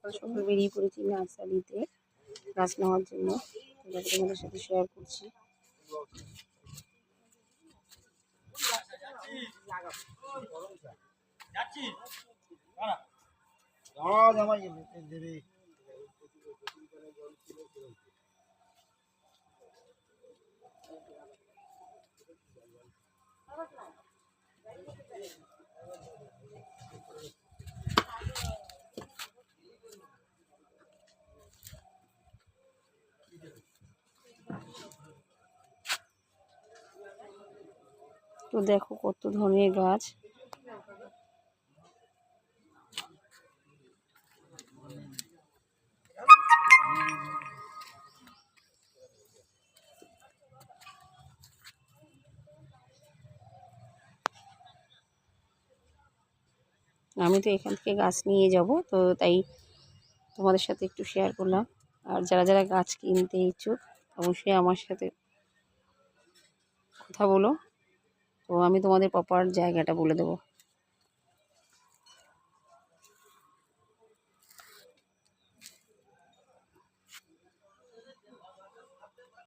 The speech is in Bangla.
সকাল সকাল বেরিয়ে পড়েছি নার্সারিতে গাছ নেওয়ার জন্য। এটাকে তোমাদের সাথে শেয়ার করছি। তো দেখো কত ধরনের গাছ। আমি তো এখান থেকে গাছ নিয়ে যাব, তো তাই তোমাদের সাথে একটু শেয়ার করলাম। আর যারা যারা গাছ কিনতে ইচ্ছুক অবশ্যই আমার সাথে কথা বলো, তো আমি তোমাদের প্রপার জায়গাটা বলে দেবো।